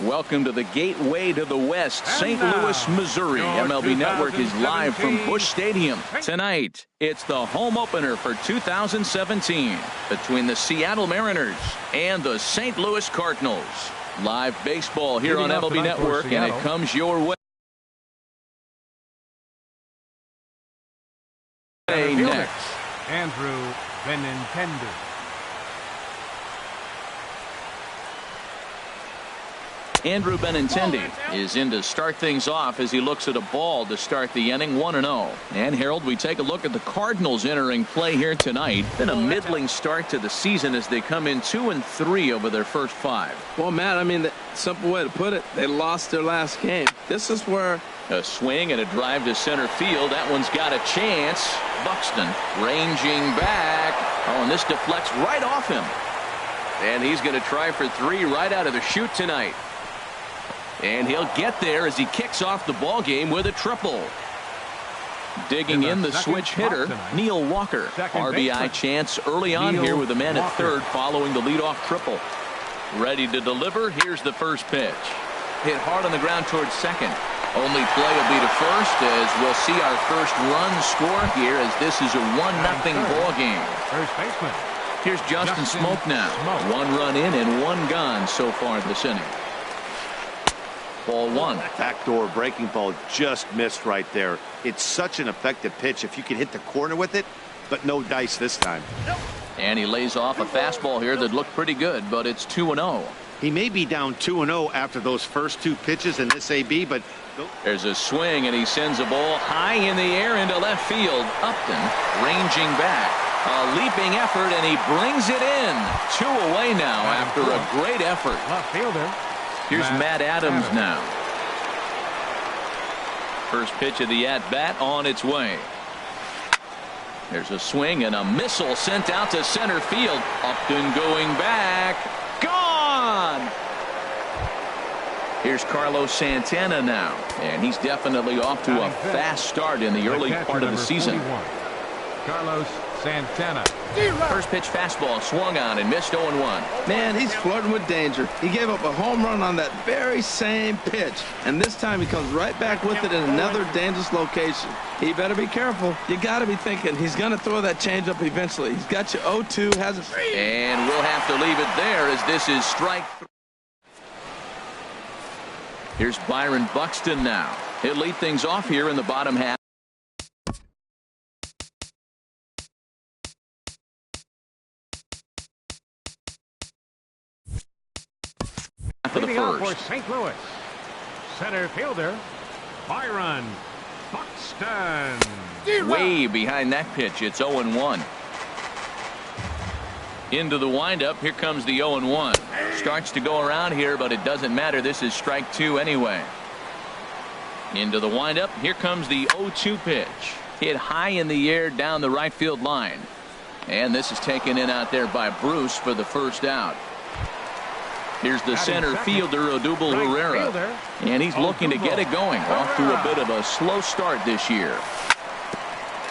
Welcome to the gateway to the West, St. Louis, Missouri. MLB Network is live from Busch Stadium. Tonight, it's the home opener for 2017 between the Seattle Mariners and the St. Louis Cardinals. Live baseball here on MLB Network, and it comes your way next. Andrew Benintendi. Andrew Benintendi is in to start things off as he looks at a ball to start the inning, 1-0. And Harold, we take a look at the Cardinals entering play here tonight. Been a middling start to the season as they come in 2-3 over their first 5. Well, Matt, I mean, the simple way to put it, they lost their last game. This is where a swing and a drive to center field. That one's got a chance. Buxton ranging back. Oh, and this deflects right off him. And he's going to try for 3 right out of the chute tonight. And he'll get there as he kicks off the ball game with a triple. Digging in the switch hitter, Neil Walker. RBI chance early on here with a man at third following the leadoff triple. Ready to deliver. Here's the first pitch. Hit hard on the ground towards second. Only play will be to first as we'll see our first run score here as this is a 1-0 ball game. First baseman. Here's Justin Smoke now. 1 run in and 1 gone so far this inning. Ball 1. Backdoor breaking ball just missed right there. It's such an effective pitch if you can hit the corner with it, but no dice this time. And he lays off a fastball here that looked pretty good, but it's 2-0. He may be down 2-0 after those first 2 pitches in this AB, but there's a swing and he sends a ball high in the air into left field. Upton ranging back. A leaping effort, and he brings it in. 2 away now after a great effort. Left fielder. Here's Matt Adams now. First pitch of the at-bat on its way. There's a swing and a missile sent out to center field. Upton going back. Gone! Here's Carlos Santana now. And he's definitely off to a fast start in the early part of the season. 41. Carlos Santana. First pitch fastball swung on and missed 0-1. Man, he's flirting with danger. He gave up a home run on that very same pitch, and this time he comes right back with it in another dangerous location. He better be careful. You got to be thinking he's going to throw that changeup eventually. He's got you 0-2, has it. And we'll have to leave it there as this is strike 3. Here's Byron Buxton now. He'll lead things off here in the bottom half of the first. For St. Louis, center fielder Byron Buxton. Way behind that pitch. It's 0-1. Into the windup. Here comes the 0-1. Starts to go around here, but it doesn't matter. This is strike 2 anyway. Into the windup. Here comes the 0-2 pitch. Hit high in the air down the right field line. And this is taken in out there by Bruce for the first out. Here's the center fielder, Odubel Herrera. And he's looking to get it going. Off to a bit of a slow start this year.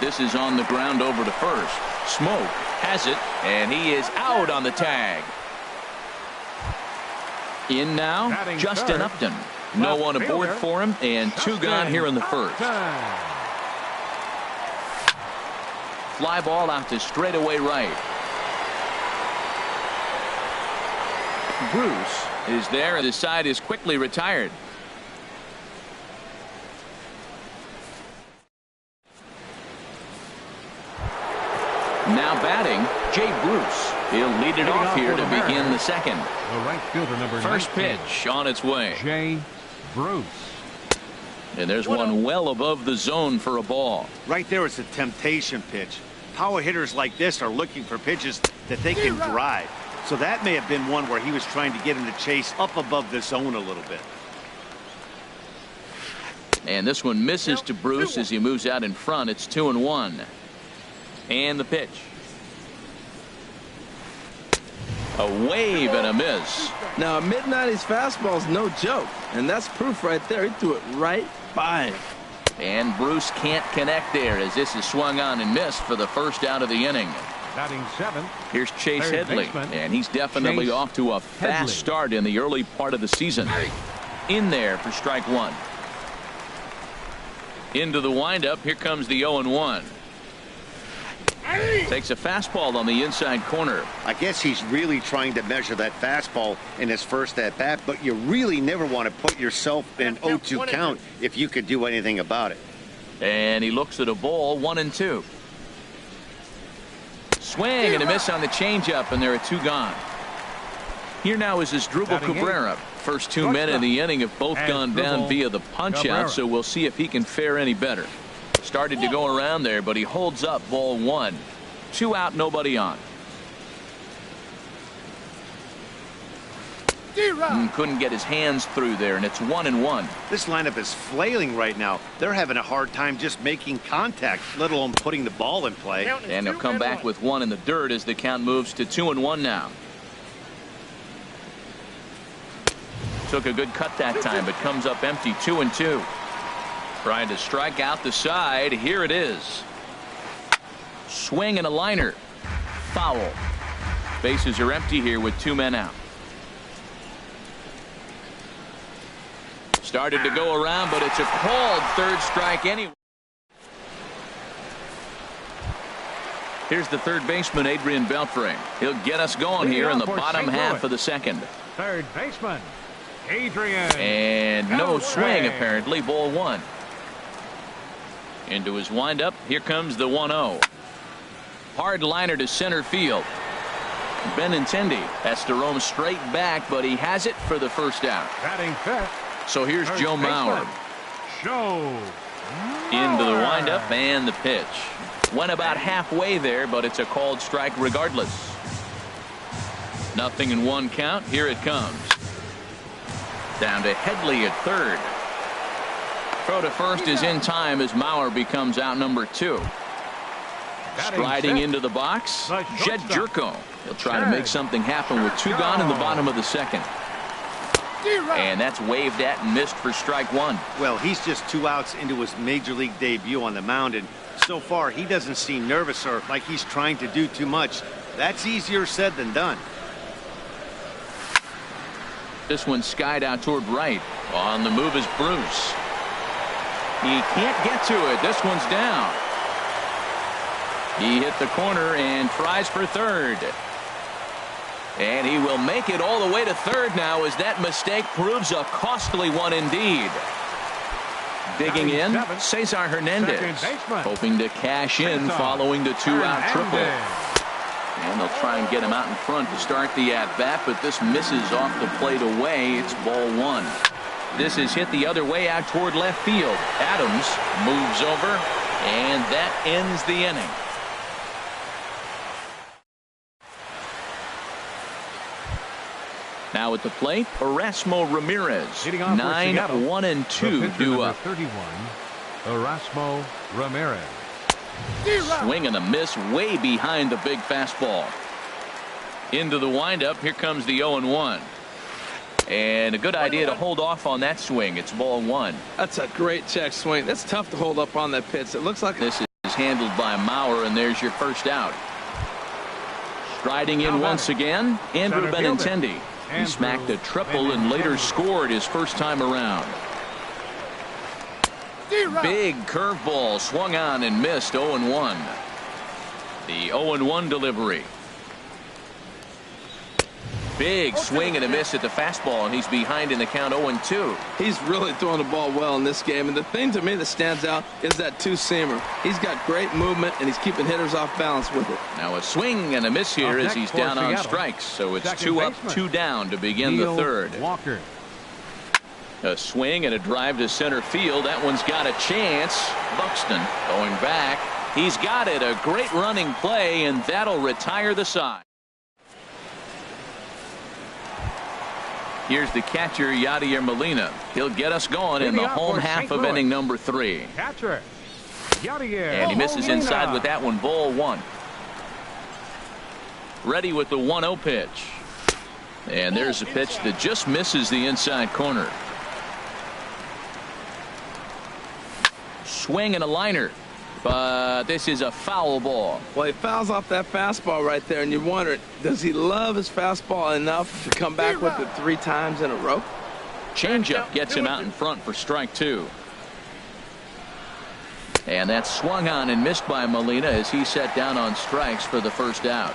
This is on the ground over to first. Smoke has it, and he is out on the tag. In now, Justin Upton. No one aboard for him, and 2 gone here in the first. Fly ball out to straightaway right. Bruce is there, and his side is quickly retired. Now batting, Jay Bruce. He'll lead it off here to begin the second. The right fielder, number First 19, pitch on its way. Jay Bruce. And there's one well above the zone for a ball. right there is a temptation pitch. Power hitters like this are looking for pitches that they can drive. So that may have been one where he was trying to get in the chase up above the zone a little bit. And this one misses to Bruce as he moves out in front. It's 2-1. And the pitch. A wave and a miss. Now, a mid-90s fastball is no joke, and that's proof right there. He threw it right by him. And Bruce can't connect there as this is swung on and missed for the first out of the inning. Batting 7th. Here's Chase Headley, and he's definitely off to a fast start in the early part of the season. in there for strike one. Into the windup. Here comes the 0-1. Takes a fastball on the inside corner. I guess he's really trying to measure that fastball in his first at bat, but you really never want to put yourself in 0-2 count if you could do anything about it. And he looks at a ball, 1-2. Swing and a miss on the changeup, and there are 2 gone. Here now is Asdrubal Cabrera. First 2 men in the inning have both gone down via the punch out, so we'll see if he can fare any better. Started to go around there, but he holds up, ball 1. 2 out, nobody on. Couldn't get his hands through there, and it's 1-1. This lineup is flailing right now. They're having a hard time just making contact, let alone putting the ball in play. And he'll come back with 1 in the dirt as the count moves to 2-1 now. Took a good cut that time, but comes up empty, 2-2. Trying to strike out the side. Here it is. Swing and a liner. Foul. Bases are empty here with 2 men out. Started to go around, but it's a called third strike anyway. Here's the third baseman, Adrian Beltre. He'll get us going here in the bottom half of the second. Third baseman, Adrian. And no swing, apparently. Ball 1. Into his windup. Here comes the 1-0. Hard liner to center field. Benintendi has to roam straight back, but he has it for the first out. Batting fifth. So here's Joe Mauer. Into the windup and the pitch. Went about halfway there, but it's a called strike regardless. 0-1 count. Here it comes. Down to Headley at third. Throw to first is in time as Mauer becomes out number 2. Striding into the box, Jed Jerko. He'll try to make something happen with 2 gone in the bottom of the second. And that's waved at and missed for strike 1. Well, he's just 2 outs into his major league debut on the mound, and so far he doesn't seem nervous or like he's trying to do too much. That's easier said than done. This one skied out toward right. On the move is Bruce. He can't get to it. This one's down. He hit the corner and tries for third. And he will make it all the way to third now as that mistake proves a costly one indeed. Digging in, Cesar Hernandez, hoping to cash in following the 2-out triple. And they'll try and get him out in front to start the at-bat, but this misses off the plate away. It's ball 1. This is hit the other way out toward left field. Adams moves over, and that ends the inning. Now at the plate, Erasmo Ramirez. 9-1-2 due up. 31, Erasmo Ramirez. Swing and a miss way behind the big fastball. Into the windup. Here comes the 0-1. And a good idea to hold off on that swing. It's ball 1. That's a great check swing. That's tough to hold up on that pitch. It looks like this is handled by Mauer, and there's your first out. Striding in once again, Andrew Benintendi. He smacked a triple and later scored his first time around. Big curveball swung on and missed. 0-1. The 0-1 delivery. Big swing and a miss at the fastball, and he's behind in the count. 0-2. He's really throwing the ball well in this game, and the thing to me that stands out is that 2-seamer. He's got great movement, and he's keeping hitters off balance with it. Now a swing and a miss here as he's down on strikes, so it's 2 up, 2 down to begin the third. Walker. A swing and a drive to center field. That one's got a chance. Buxton going back. He's got it. A great running play, and that'll retire the side. Here's the catcher, Yadier Molina. He'll get us going in the home half of inning number 3. Catcher, Yadier. And he misses inside with that one. Ball 1. Ready with the 1-0 pitch. And there's a pitch that just misses the inside corner. Swing and a liner. But this is a foul ball. Well, he fouls off that fastball right there, and you wonder, does he love his fastball enough to come back with it 3 times in a row? Changeup gets him out in front for strike 2. And that's swung on and missed by Molina as he set down on strikes for the first out.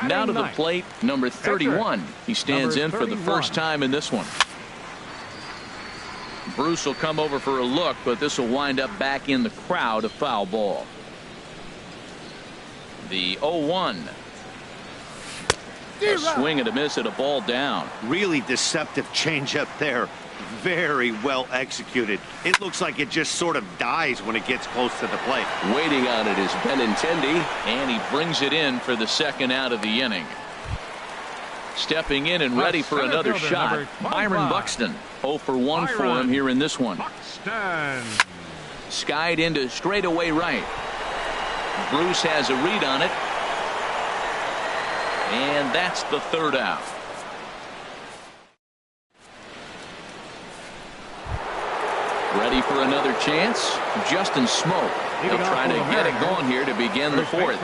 Now to the plate, number 31. He stands in for the first time in this one. Bruce will come over for a look, but this will wind up back in the crowd, a foul ball. The 0-1. A swing and a miss at a ball down. Really deceptive changeup there. Very well executed. It looks like it just sort of dies when it gets close to the plate. Waiting on it is Benintendi, and he brings it in for the second out of the inning. Stepping in and ready for another shot, Byron Buxton. 0 for 1 for him here in this one. Buxton. Skied into straightaway right. Bruce has a read on it. And that's the third out. Ready for another chance. Justin Smoke. He'll try to get it going here to begin the fourth.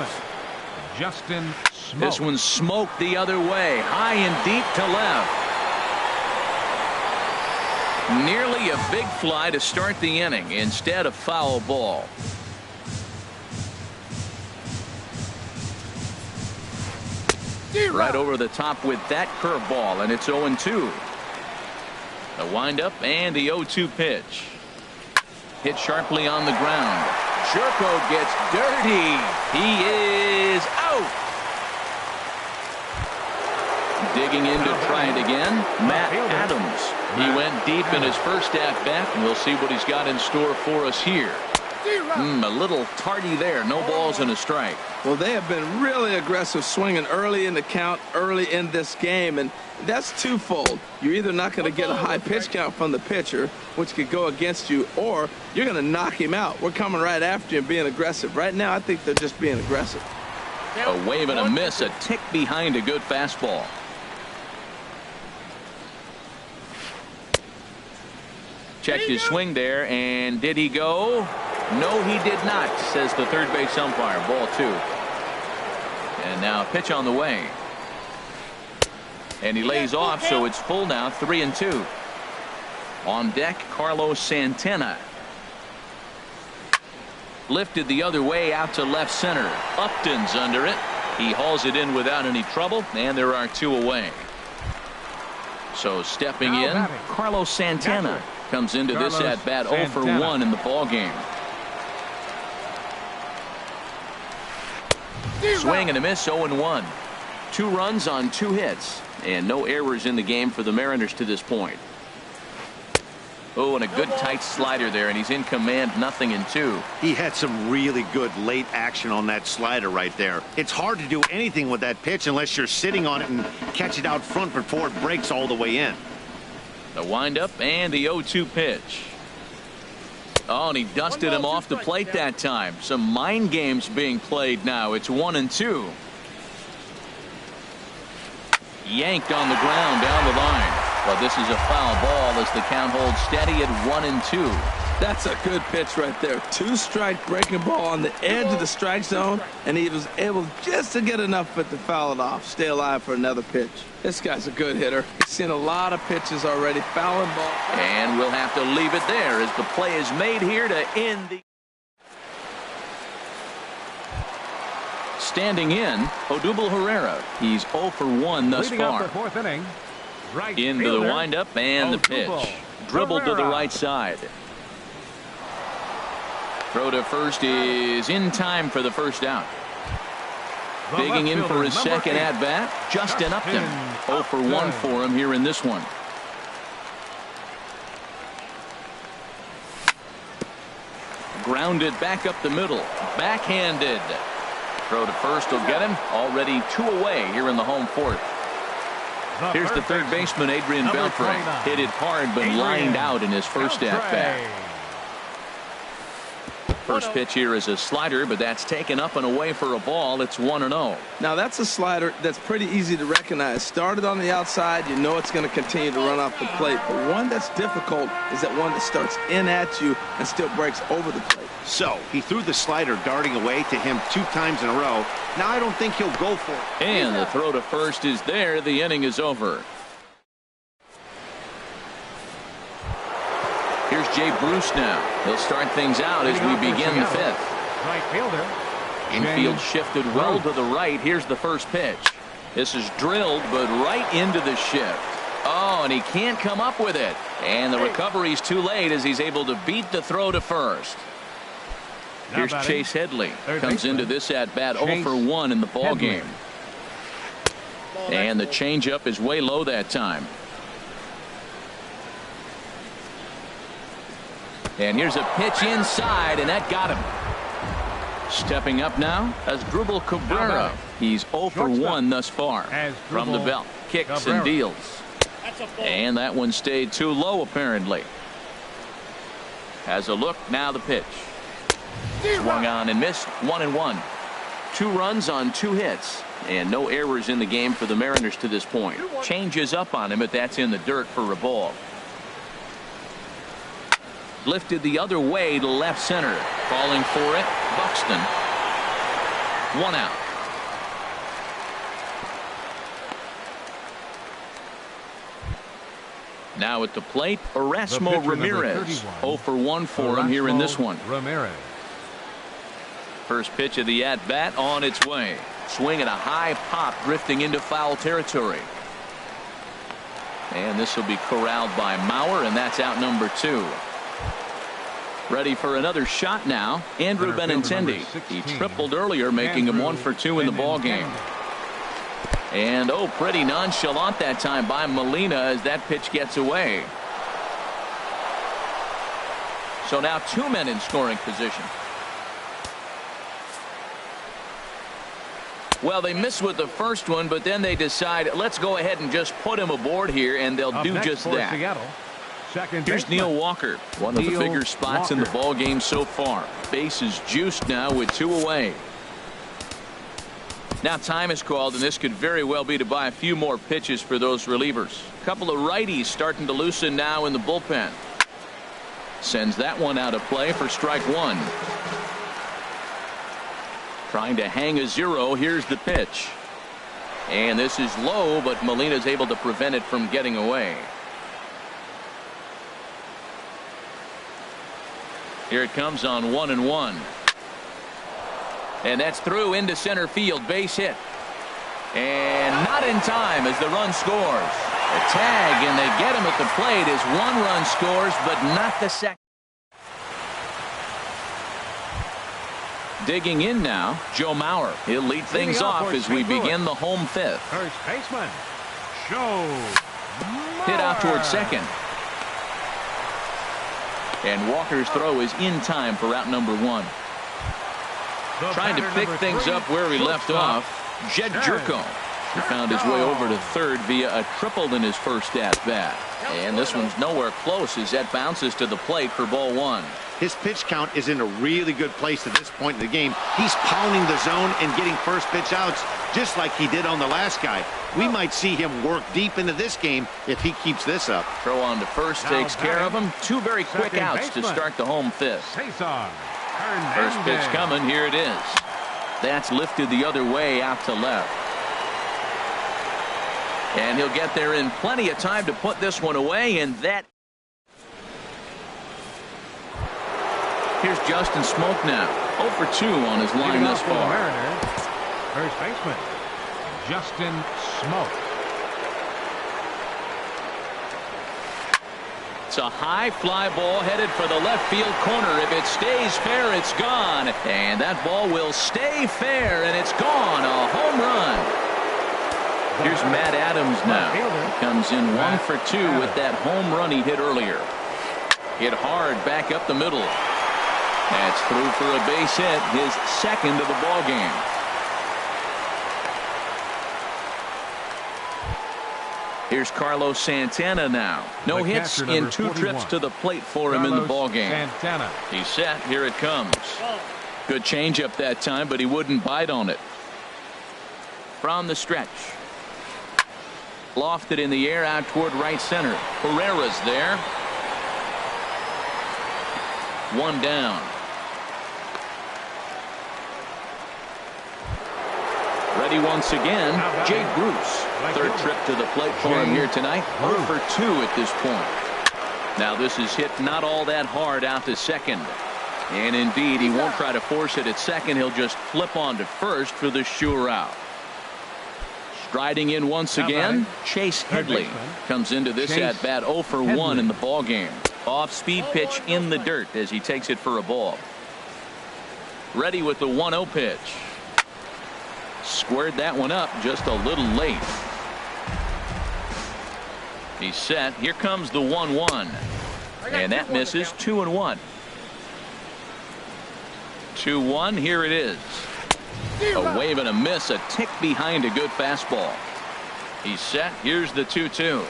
Justin Smoke. This one's smoked the other way. High and deep to left. Nearly a big fly to start the inning. Instead, a foul ball. Right over the top with that curveball, and it's 0-2. The windup and the 0-2 pitch. Hit sharply on the ground. Jerko gets dirty. He is out. Digging in to try it again, Matt Adams. He went deep in his first at-bat, and we'll see what he's got in store for us here. A little tardy there. No balls and a strike. Well, they have been really aggressive swinging early in the count, early in this game, and that's twofold. You're either not going to get a high pitch count from the pitcher, which could go against you, or you're going to knock him out. We're coming right after you and being aggressive. Right now, I think they're just being aggressive. A wave and a miss, a tick behind a good fastball. Checked his swing there, and did he go? No, he did not, says the third base umpire. Ball 2. And now a pitch on the way. And he lays off, so it's full now, 3-2. On deck, Carlos Santana. Lifted the other way out to left center. Upton's under it. He hauls it in without any trouble, and there are 2 away. So stepping in, Carlos Santana comes into this at-bat 0 for 1 in the ball game. Swing and a miss, 0-1. 2 runs on 2 hits, and no errors in the game for the Mariners to this point. Oh, and a good tight slider there, and he's in command, 0-2. He had some really good late action on that slider right there. It's hard to do anything with that pitch unless you're sitting on it and catch it out front before it breaks all the way in. The windup and the 0-2 pitch. Oh, and he dusted him off the plate that time. Some mind games being played now. It's 1-2. Yanked on the ground down the line. But this is a foul ball as the count holds steady at 1-2. That's a good pitch right there. 2-strike breaking ball on the edge of the strike zone, and he was able just to get enough of it to foul it off. Stay alive for another pitch. This guy's a good hitter. He's seen a lot of pitches already. Fouling ball. And we'll have to leave it there as the play is made here to end the. Standing in, Odubel Herrera. He's 0 for 1 thus far. The 4th inning. Right into the windup and the pitch. Dribbled to the right side. Throw to first is in time for the first out. Digging in for his second at bat, Justin Upton. 0 for 1 for him here in this one. Grounded back up the middle. Backhanded. Throw to first will get him. Already 2 away here in the home 4th. Here's the third baseman, Adrian Beltre. Hit it hard, but lined out in his first at-bat. First pitch here is a slider, but that's taken up and away for a ball. It's 1-0. Now that's a slider that's pretty easy to recognize. Started on the outside, you know it's going to continue to run off the plate. But one that's difficult is that one that starts in at you and still breaks over the plate. So he threw the slider darting away to him 2 times in a row. Now I don't think he'll go for it. And the throw to first is there. The inning is over. Jay Bruce now. He'll start things out as we begin the fifth. Right fielder. Infield shifted well to the right. Here's the first pitch. This is drilled, but right into the shift. Oh, and he can't come up with it. And the recovery's too late as he's able to beat the throw to first. Here's Chase Headley. Comes into this at-bat 0 for 1 in the ball game. And the changeup is way low that time. And here's a pitch inside, and that got him. Stepping up now as Drupal Cabrera. He's 0 for 1 thus far. From the belt, kicks and deals. And that one stayed too low apparently. Has a look, now the pitch. Swung on and missed, 1-1. 2 runs on 2 hits. And no errors in the game for the Mariners to this point. Changes up on him, but that's in the dirt for a ball. Lifted the other way to left center. Falling for it, Buxton. 1 out. Now at the plate, Erasmo Ramirez. 0 for 1 for him here in this one. Ramirez. First pitch of the at-bat on its way. Swing and a high pop drifting into foul territory. And this will be corralled by Mauer, and that's out number 2. Ready for another shot now, Andrew Benintendi. He tripled earlier, making him 1 for 2 in the ball game. And oh, pretty nonchalant that time by Molina as that pitch gets away. So now 2 men in scoring position. Well, they missed with the first one, but then they decide, let's go ahead and just put him aboard here, and they'll do just that. Here's Neil Walker, one of the bigger spots in the ball game so far. Base is juiced now with 2 away. Now time is called, and this could very well be to buy a few more pitches for those relievers. A couple of righties starting to loosen now in the bullpen. Sends that one out of play for strike 1. Trying to hang a 0. Here's the pitch. And this is low, but Molina's able to prevent it from getting away. Here it comes on 1-1. And that's through into center field, base hit. And not in time as the run scores. A tag, and they get him at the plate as 1 run scores, but not the second. Digging in now, Joe Mauer. He'll lead things off as we begin the home 5th. First baseman, Joe Mauer. Hit out towards second. And Walker's throw is in time for out number 1. Trying to pick things up where he left off, Jed Jerko. He found his way over to third via a triple in his first at-bat. And this one's nowhere close as that bounces to the plate for ball 1. His pitch count is in a really good place at this point in the game. He's pounding the zone and getting first pitch outs just like he did on the last guy. We might see him work deep into this game if he keeps this up. Throw on to first takes care of him. 2 very quick outs to start the home 5th. First pitch coming. Here it is. That's lifted the other way out to left. And he'll get there in plenty of time to put this one away, and that. Here's Justin Smoke now. 0 for 2 on his line thus far. First baseman, Justin Smoke. It's a high fly ball headed for the left field corner. If it stays fair, it's gone. And that ball will stay fair, and it's gone. A home run. Here's Matt Adams now. He comes in 1 for 2 with that home run he hit earlier. Hit hard back up the middle. That's through for a base hit, his second of the ball game. Here's Carlos Santana now. No hits in 2 trips to the plate for him in the ball game. He's set. Here it comes. Good changeup that time, but he wouldn't bite on it. From the stretch. Lofted in the air out toward right center. Herrera's there. 1 down. Ready once again, Jay Bruce. 3rd trip to the plate for him here tonight. 0 for 2 at this point. Now this is hit not all that hard out to second. And indeed, he won't try to force it at second. He'll just flip on to first for the sure out. Striding in once again, Chase Headley comes into this at bat 0 for 1 in the ball game. Off speed pitch in the dirt as he takes it for a ball. Ready with the 1-0 pitch. Squared that one up just a little late. He's set. Here comes the 1-1. And that misses. 2-1. 2-1. Here it is. A wave and a miss. A tick behind a good fastball. He's set. Here's the 2-2.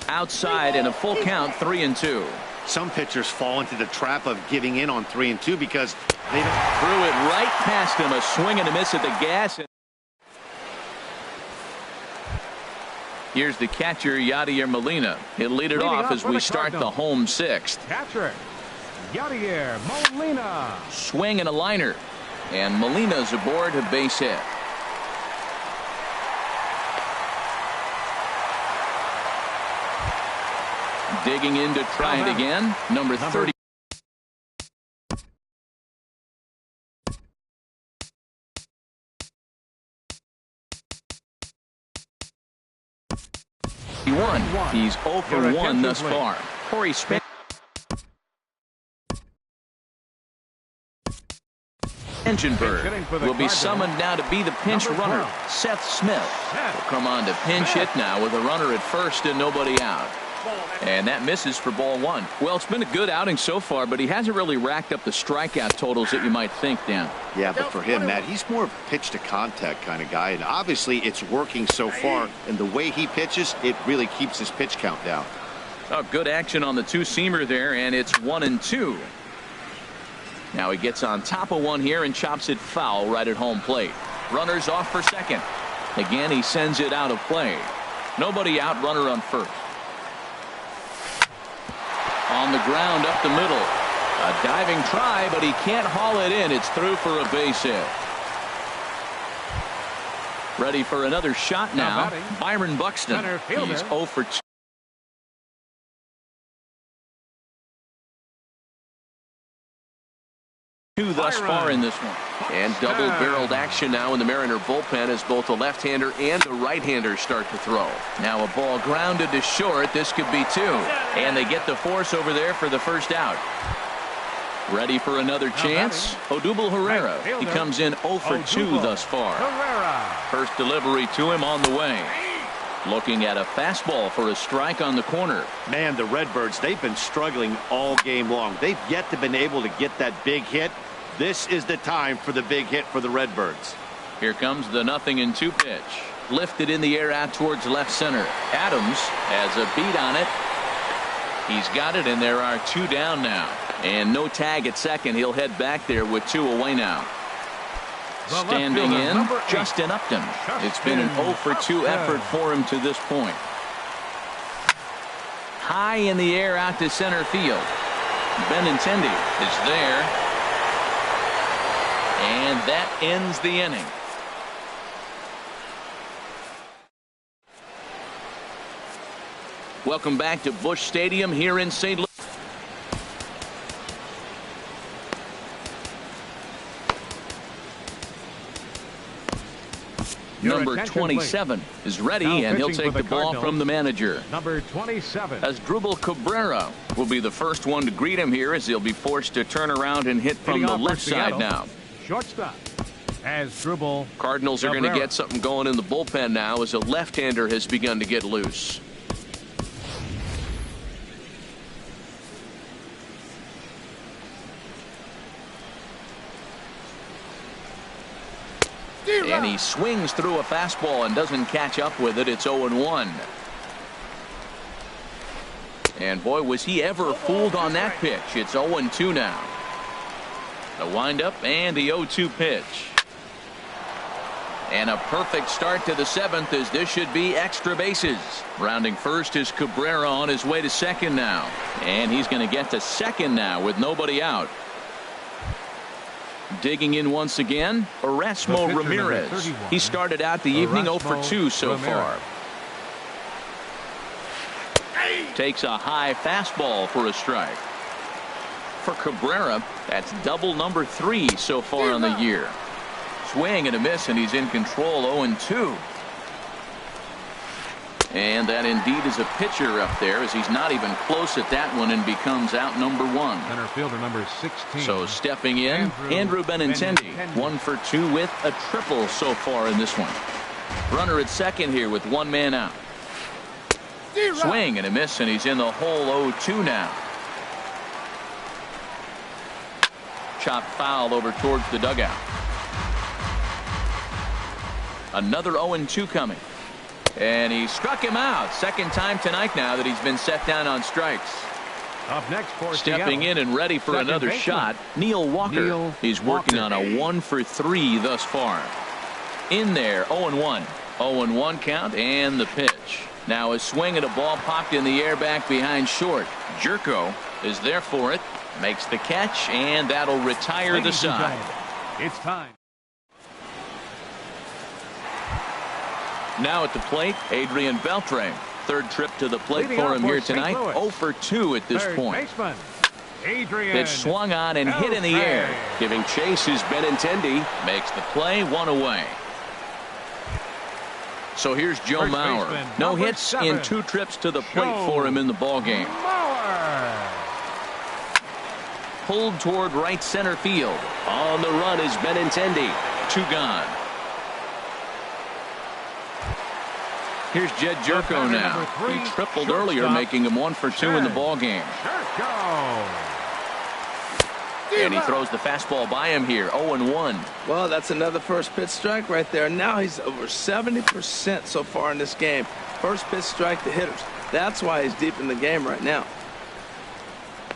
Outside and a full count. 3-2. Some pitchers fall into the trap of giving in on 3-2 because they don't. Threw it right past him. A swing and a miss at the gas. Here's the catcher, Yadier Molina. He'll lead it off as we start the home sixth. Catcher, Yadier Molina. Swing and a liner. And Molina's aboard, a base hit. Digging in to try it again. Number 30. He's 0 for 1 thus far. Corey Spangenberg will be summoned now to be the pinch runner. Seth Smith will come on to pinch hit now with a runner at first and nobody out. And that misses for ball 1. Well, it's been a good outing so far, but he hasn't really racked up the strikeout totals that you might think, Dan. Yeah, but for him, Matt, he's more of a pitch to contact kind of guy, and obviously it's working so far, and the way he pitches, it really keeps his pitch count down. Oh, good action on the two-seamer there, and it's 1-2. Now he gets on top of one here and chops it foul right at home plate. Runner's off for second. Again, he sends it out of play. Nobody out, runner on first. On the ground up the middle. A diving try, but he can't haul it in. It's through for a base hit. Ready for another shot now. Byron Buxton. He's 0 for 2 thus far in this one. And double-barreled action now in the Mariner bullpen as both a left-hander and a right-hander start to throw. Now a ball grounded to short. This could be 2. And they get the force over there for the first out. Ready for another chance. Odubel Herrera. He comes in 0 for 2 thus far. First delivery to him on the way. Looking at a fastball for a strike on the corner. Man, the Redbirds, they've been struggling all game long. They've yet to been able to get that big hit. This is the time for the big hit for the Redbirds. Here comes the 0-2 pitch. Lifted in the air out towards left center. Adams has a beat on it. He's got it, and there are 2 down now. And no tag at second. He'll head back there with 2 away now. Standing in, Justin Upton. It's been an 0 for 2 effort for him to this point. High in the air out to center field. Benintendi is there. And that ends the inning. Welcome back to Busch Stadium here in St. Louis. Number 27 is ready, and he'll take the ball from the manager. Number 27. Asdrubal Cabrera will be the first one to greet him here as he'll be forced to turn around and hit from the left side now. Shortstop. Asdrubal. Cardinals are going to get something going in the bullpen now as a left-hander has begun to get loose. And he swings through a fastball and doesn't catch up with it. It's 0-1. And boy, was he ever fooled on that pitch. It's 0-2 now. The windup and the 0-2 pitch. And a perfect start to the 7th as this should be extra bases. Rounding first is Cabrera on his way to second now. And he's going to get to second now with nobody out. Digging in once again, Erasmo Ramirez. He started out the evening 0 for 2 so far. Takes a high fastball for a strike. For Cabrera, that's double number 3 so far on the year. Swing and a miss, and he's in control. 0-2. And that indeed is a pitcher up there, as he's not even close at that one and becomes out number 1. Center fielder number 16. So stepping in, Andrew Benintendi. 1 for 2 with a triple so far in this one. Runner at second here with 1 man out. Swing and a miss, and he's in the hole. 0-2 now. Chop foul over towards the dugout. Another 0-2 coming. And he struck him out. Second time tonight now that he's been set down on strikes. Up next for Stepping in and ready for another shot, Neil Walker. He's working on a 1 for 3 thus far. In there, 0-1. 0-1 count and the pitch. Now a swing and a ball popped in the air back behind short. Jerko is there for it. Makes the catch, and that'll retire the side. It's time. Now at the plate, Adrian Beltre. Third trip to the plate for him here tonight. 0 for 2 at this point. Baseman, Adrian. It's swung on and hit in the air. Giving chase is Benintendi. Makes the play, 1 away. So here's Joe Mauer. No hits in 2 trips to the plate for him in the ballgame. Pulled toward right center field. On the run is Benintendi. 2 gone. Here's Jed Jerko now. He tripled earlier, making him 1 for 2 in the ballgame. And he throws the fastball by him here. 0-1. Well, that's another first pitch strike right there. Now he's over 70% so far in this game. First pitch strike to hitters. That's why he's deep in the game right now.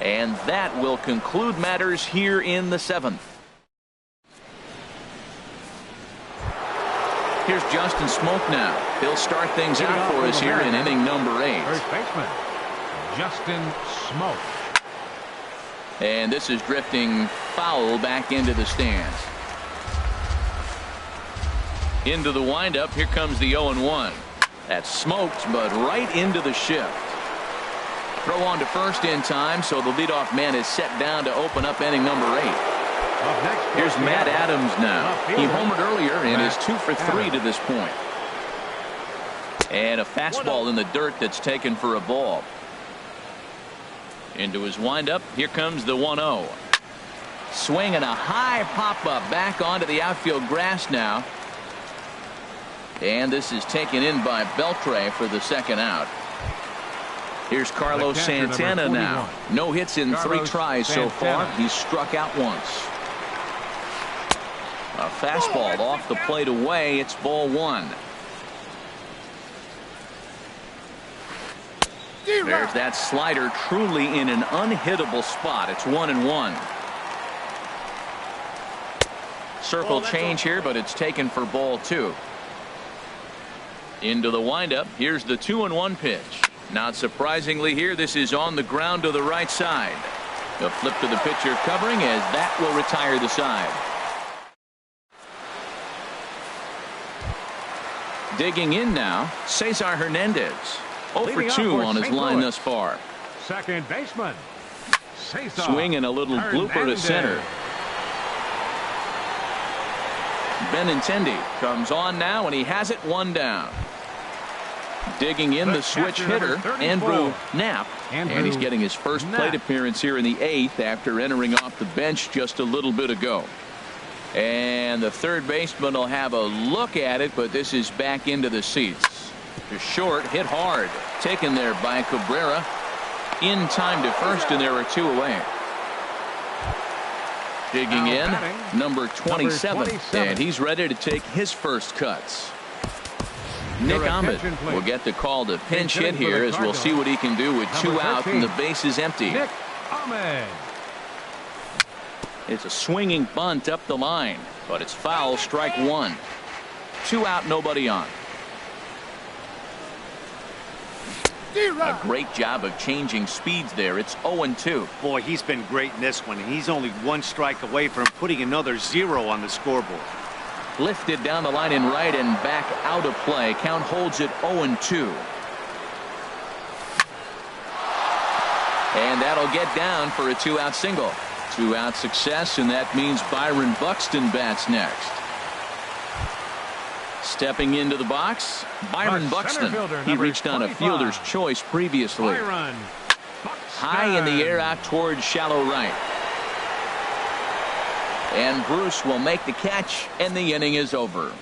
And that will conclude matters here in the 7th. Here's Justin Smoke now. He'll start things out for us here in inning number 8. First baseman, Justin Smoke. And this is drifting foul back into the stands. Into the windup. Here comes the 0-1. That's smoked, but right into the shift. Throw on to first in time, so the leadoff man is set down to open up inning number 8. Here's Matt Adams now. He homered earlier and is 2 for 3 to this point. And a fastball in the dirt that's taken for a ball. Into his windup. Here comes the 1-0. Swing and a high pop-up back onto the outfield grass now. And this is taken in by Beltre for the second out. Here's Carlos Santana now. No hits in 3 tries so far. He's struck out once. A fastball off the plate away. It's ball 1. There's that slider, truly in an unhittable spot. It's 1-1. Circle change here, but it's taken for ball 2. Into the windup. Here's the 2-1 pitch. Not surprisingly here, this is on the ground to the right side. The flip to the pitcher covering, as that will retire the side. Digging in now, Cesar Hernandez. 0 for 2 on his line thus far. Second baseman, Cesar Swing and a little blooper to center. Benintendi comes on now, and he has it 1 down. Digging in the switch hitter, Andrew Knapp. And he's getting his first plate appearance here in the 8th after entering off the bench just a little bit ago. And the third baseman will have a look at it, but this is back into the seats. To short, hit hard. Taken there by Cabrera. In time to first, and there are 2 away. Digging in, number 27. And he's ready to take his first cuts. Nick Ahmed will get the call to pinch hit here, as we'll see what he can do with 2 out and the base is empty. Nick Ahmed. It's a swinging bunt up the line, but it's foul, strike 1. 2 out, nobody on. A great job of changing speeds there. It's 0-2. Boy, he's been great in this one, and he's only 1 strike away from putting another 0 on the scoreboard. Lifted down the line in right and back out of play. Count holds it 0-2. And that'll get down for a 2-out single. 2-out success, and that means Byron Buxton bats next. Stepping into the box, Byron Buxton. He reached on a fielder's choice previously. High in the air out towards shallow right. And Bruce will make the catch, and the inning is over.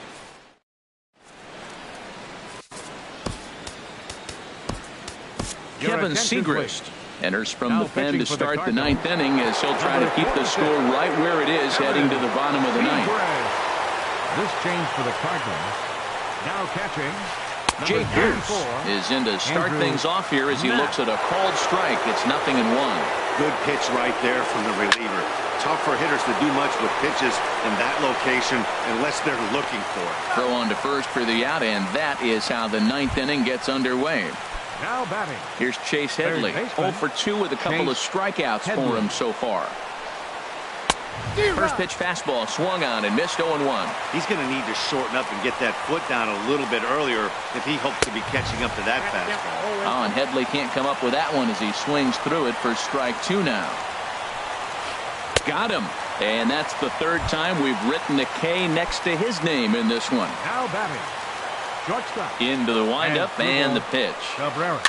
Kevin Segrist enters from the pen to start the 9th inning as he'll try to keep the score right where it is heading to the bottom of the 9th. This change for the Cardinals. Now catching. Jay Bruce is in to start things off here as he looks at a called strike. It's 0-1. Good pitch right there from the reliever. Tough for hitters to do much with pitches in that location unless they're looking for it. Throw on to first for the out, and that is how the 9th inning gets underway. Now batting. Here's Chase Headley. 0 for 2 with a couple of strikeouts for him so far. First pitch fastball swung on and missed 0-1. He's going to need to shorten up and get that foot down a little bit earlier if he hopes to be catching up to that fastball. Oh, and Headley can't come up with that one as he swings through it for strike 2 now. Got him. And that's the 3rd time we've written a K next to his name in this one. Now batting. Shortstop. Into the windup and the pitch. Cabrera.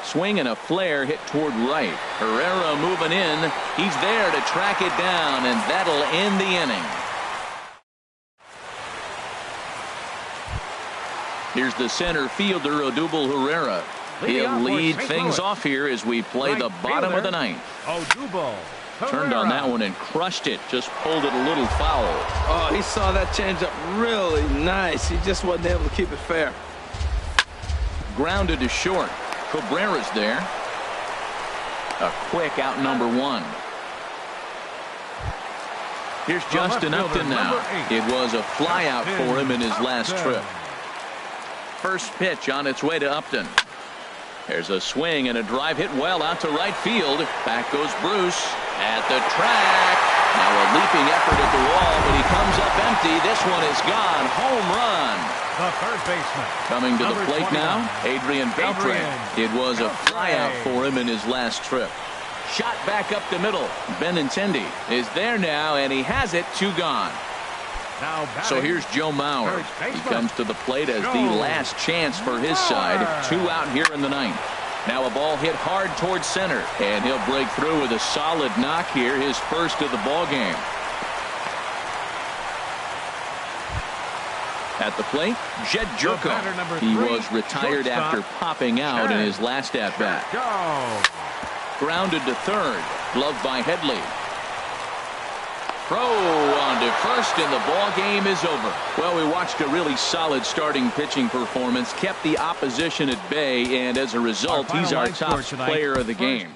Swing and a flare hit toward right. Herrera moving in. He's there to track it down, and that'll end the inning. Here's the center fielder, Odubel Herrera. He'll lead things off here as we play the bottom of the 9th. Odubel. Turned on that one and crushed it. Just pulled it a little foul. Oh, he saw that changeup really nice. He just wasn't able to keep it fair. Grounded to short. Cabrera's there. A quick out number 1. Here's Justin Upton now. It was a fly out for him in his last trip. First pitch on its way to Upton. There's a swing and a drive hit well out to right field. Back goes Bruce at the track. Now a leaping effort at the wall, but he comes up empty. This one is gone. Home run. The third baseman. Coming to the plate now, Adrian Beltre. It was a flyout for him in his last trip. Shot back up the middle. Benintendi is there now, and he has it. 2 gone. Now so here's Joe Mauer. He comes to the plate as the last chance for his side. 2 out here in the 9th. Now a ball hit hard towards center, and he'll break through with a solid knock here, his first of the ball game. At the plate, Jed Jerko. He was retired after popping out in his last at-bat. Grounded to third, gloved by Headley. Throw on to first, and the ball game is over. Well, we watched a really solid starting pitching performance, kept the opposition at bay, and as a result, he's our top player of the game.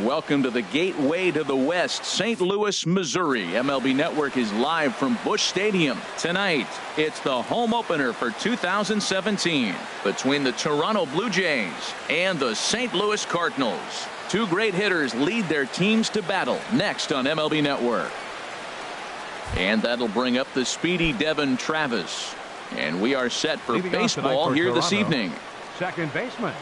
Welcome to the gateway to the West, St. Louis, Missouri. MLB Network is live from Busch Stadium. Tonight, it's the home opener for 2017 between the Toronto Blue Jays and the St. Louis Cardinals. Two great hitters lead their teams to battle next on MLB Network. And that'll bring up the speedy Devin Travis. And we are set for baseball here this evening. Second baseman,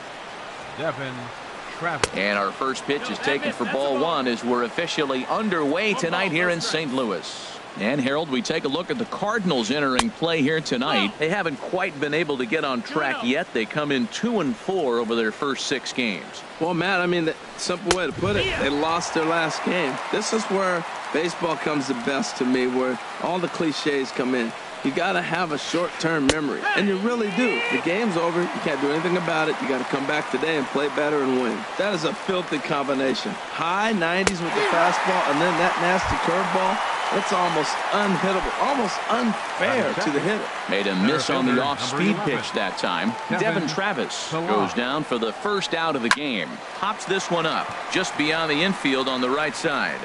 Devin Travis. And our first pitch is taken for ball one as we're officially underway tonight here in St. Louis. And Harold, we take a look at the Cardinals entering play here tonight. They haven't quite been able to get on track yet. They come in 2-4 over their first 6 games. Well, Matt, I mean, the simple way to put it, they lost their last game. This is where baseball comes the best to me, where all the cliches come in. You got to have a short-term memory, and you really do. The game's over. You can't do anything about it. You got to come back today and play better and win. That is a filthy combination. High 90s with the fastball, and then that nasty curveball. It's almost unhittable, almost unfair to the hitter. Made a miss on the off-speed pitch that time. Devin Travis goes down for the first out of the game. Pops this one up just beyond the infield on the right side.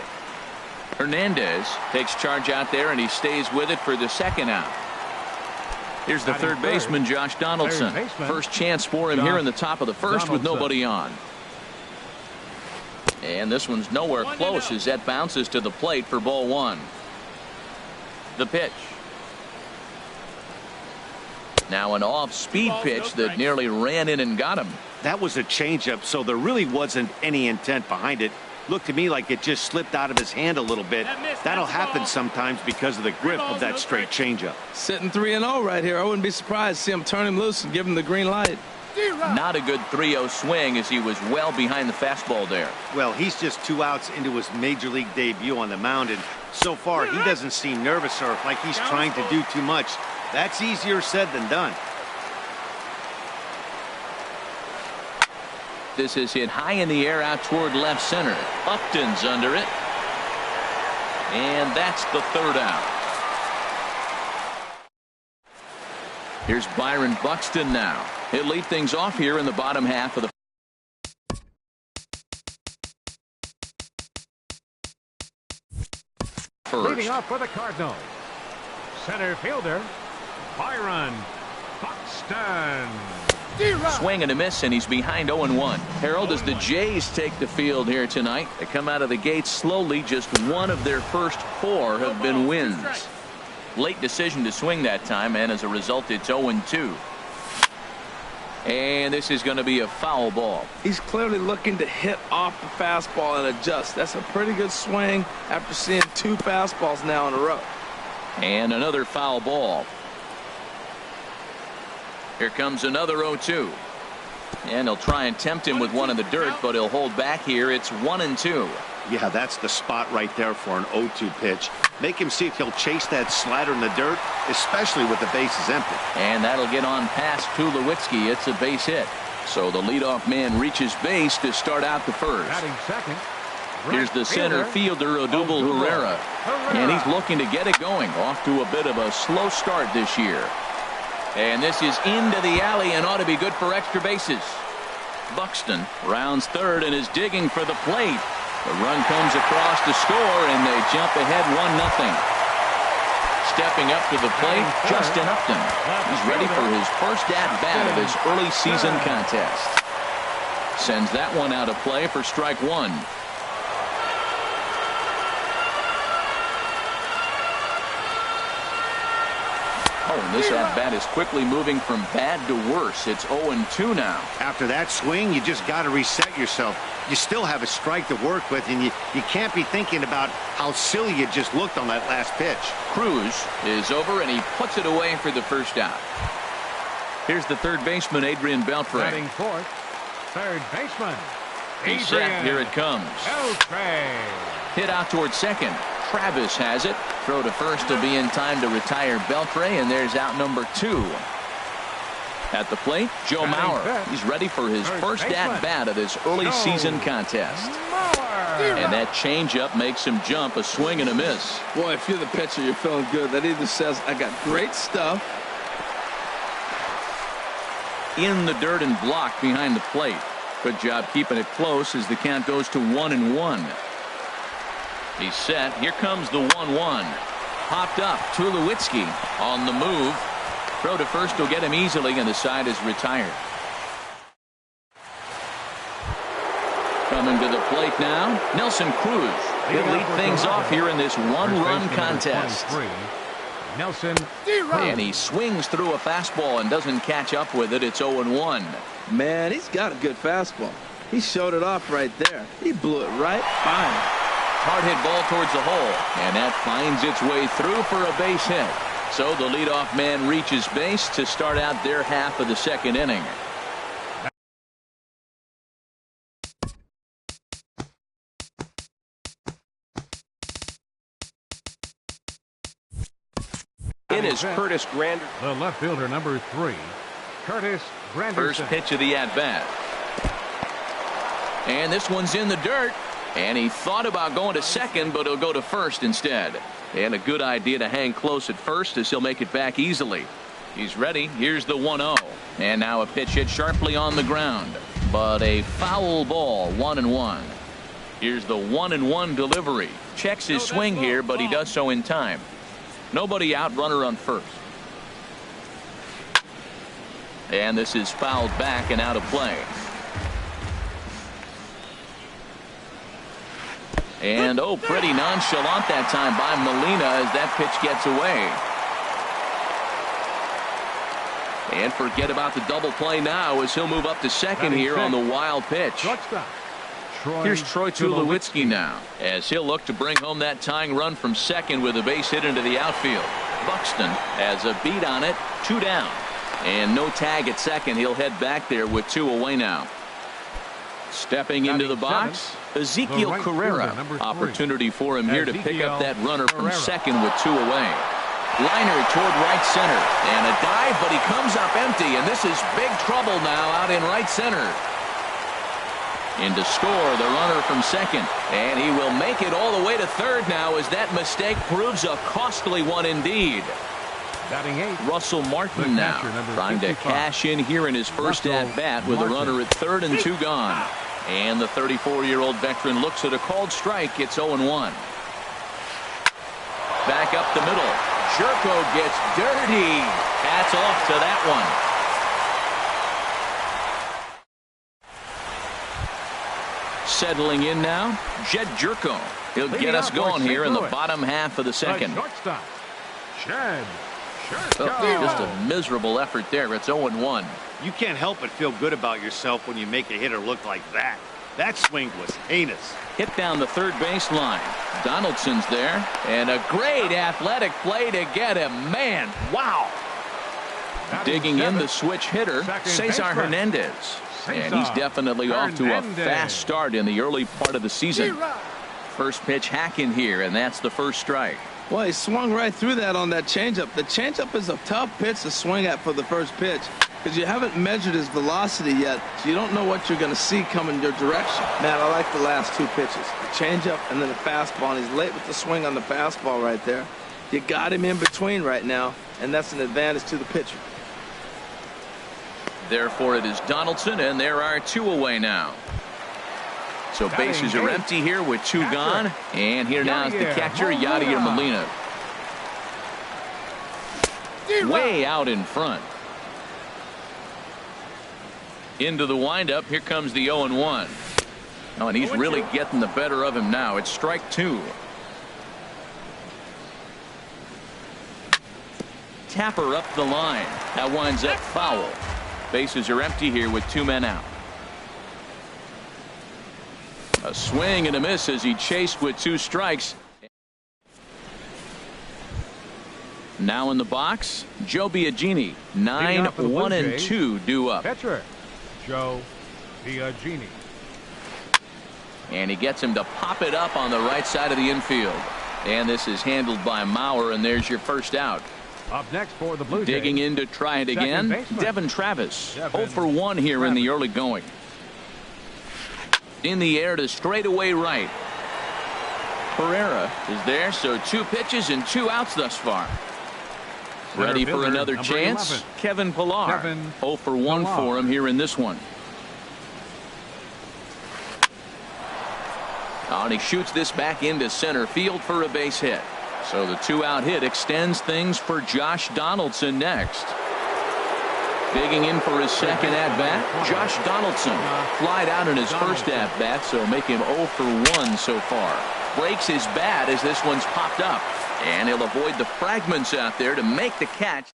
Hernandez takes charge out there, and he stays with it for the second out. Here's the third baseman, Josh Donaldson. First chance for him here in the top of the first with nobody on. And this one's nowhere close as that bounces to the plate for ball one. The pitch. Now an off-speed pitch that nearly ran in and got him. That was a changeup, so there really wasn't any intent behind it. Looked to me like it just slipped out of his hand a little bit. That'll happen sometimes because of the grip of that straight changeup. Sitting 3-0 right here. I wouldn't be surprised to see him turn him loose and give him the green light. Not a good 3-0 swing as he was well behind the fastball there. Well, he's just 2 outs into his major league debut on the mound, and so far he doesn't seem nervous or like he's trying to do too much. That's easier said than done. This is hit high in the air out toward left center. Upton's under it. And that's the third out. Here's Byron Buxton now. He'll lead things off here in the bottom half of the first. Leading off for the Cardinals, center fielder, Byron Buxton. Swing and a miss, and he's behind 0-1. Harold, as the Jays take the field here tonight, they come out of the gates slowly. Just one of their first 4 have been wins. Late decision to swing that time, and as a result, it's 0-2. And this is going to be a foul ball. He's clearly looking to hit off the fastball and adjust. That's a pretty good swing after seeing 2 fastballs now in a row. And another foul ball. Here comes another 0-2. And he'll try and tempt him with one in the dirt, but he'll hold back here. It's 1-2. Yeah, that's the spot right there for an 0-2 pitch. Make him see if he'll chase that slider in the dirt, especially with the bases empty. And that'll get on past Tulowitzki. It's a base hit. So the leadoff man reaches base to start out the first. Batting second. Here's the center fielder, Odubel Herrera. And he's looking to get it going. Off to a bit of a slow start this year. And this is into the alley and ought to be good for extra bases. Buxton rounds third and is digging for the plate. The run comes across to score, and they jump ahead 1-0. Stepping up to the plate, Justin Upton. He's ready for his first at-bat of this early season contest. Sends that one out of play for strike 1. Oh, and this at-bat is quickly moving from bad to worse. It's 0-2 now. After that swing, you just got to reset yourself. You still have a strike to work with, and you can't be thinking about how silly you just looked on that last pitch. Cruz is over, and he puts it away for the first out. Here's the third baseman, Adrian Beltre. Batting fourth, third baseman, He's set. Here it comes. Beltre. Hit out toward second. Travis has it. Throw to first to be in time to retire Beltre, and there's out number 2. At the plate, Joe Mauer. He's ready for his first at-bat of this early season contest. And that changeup makes him jump, a swing and a miss. Boy, if you're the pitcher, you're feeling good. That either says, I got great stuff. In the dirt and blocked behind the plate. Good job keeping it close as the count goes to 1-1. He's set. Here comes the 1-1. Popped up. Tulowitzki on the move. Throw to first will get him easily, and the side is retired. Coming to the plate now, Nelson Cruz. He'll lead things off here in this one-run contest. Nelson. And he swings through a fastball and doesn't catch up with it. It's 0-1. Man, he's got a good fastball. He showed it off right there. He blew it right by him. Hard hit ball towards the hole, and that finds its way through for a base hit. So the leadoff man reaches base to start out their half of the second inning. In is Curtis Granderson. The left fielder, number 3, Curtis Granderson. First pitch of the at-bat. And this one's in the dirt. And he thought about going to second, but he'll go to first instead. And a good idea to hang close at first as he'll make it back easily. He's ready. Here's the 1-0. And now a pitch hit sharply on the ground. But a foul ball, 1-1. Here's the 1-1 delivery. Checks his swing here, but he does so in time. Nobody out, runner on first. And this is fouled back and out of play. And pretty nonchalant that time by Molina as that pitch gets away. And forget about the double play now as he'll move up to second here on the wild pitch. Here's Troy Tulowitzki now as he'll look to bring home that tying run from second with a base hit into the outfield. Buxton has a beat on it, 2 down. And no tag at second. He'll head back there with 2 away now. Stepping into the box, Ezekiel Carrera. Opportunity for him here to pick up that runner from second with 2 away. Liner toward right center. And a dive, but he comes up empty. And this is big trouble now out in right center. In to score the runner from second. And he will make it all the way to third now as that mistake proves a costly one indeed. Russell Martin now trying to cash in here in his first at-bat with a runner at third and 2 gone. And the 34-year-old veteran looks at a called strike. It's 0-1. Back up the middle. Jerko gets dirty. Hats off to that one. Settling in now, Jed Jerko. He'll get us going here in the bottom half of the second. Just a miserable effort there. It's 0-1. You can't help but feel good about yourself when you make a hitter look like that. That swing was heinous. Hit down the third baseline. Donaldson's there. And a great athletic play to get him. Man, wow. Digging in the switch hitter, Cesar Hernandez. And he's definitely off to a fast start in the early part of the season. First pitch hack in here, and that's the first strike. Well, he swung right through that on that changeup. The changeup is a tough pitch to swing at for the first pitch because you haven't measured his velocity yet, so you don't know what you're going to see coming your direction. Man, I like the last 2 pitches. The changeup and then the fastball, and he's late with the swing on the fastball right there. You got him in between right now, and that's an advantage to the pitcher. Therefore, it is Donaldson, and there are 2 away now. So bases are empty here with 2 gone. And here now is the catcher, Yadier Molina. Way out in front. Into the windup. Here comes the 0-1. Oh, and he's really getting the better of him now. It's strike 2. Tapper up the line. That winds up foul. Bases are empty here with 2 men out. A swing and a miss as he chased with 2 strikes. Now in the box, Joe Biagini. 9-1-2 due up. Catcher, Joe Biagini. And he gets him to pop it up on the right side of the infield. And this is handled by Mauer, and there's your first out. Up next for the Blue Jays. Digging in to try it again, Devin Travis. 0 for 1 here in the early going. In the air to straightaway right. Pereira is there, so 2 pitches and 2 outs thus far. Ready for another chance? Kevin Pillar. 0 for 1 for him here in this one. Oh, and he shoots this back into center field for a base hit. So the 2-out hit extends things for Josh Donaldson next. Digging in for his second at-bat, Josh Donaldson flied out in his first at-bat, so make him 0 for 1 so far. Breaks his bat as this one's popped up, and he'll avoid the fragments out there to make the catch.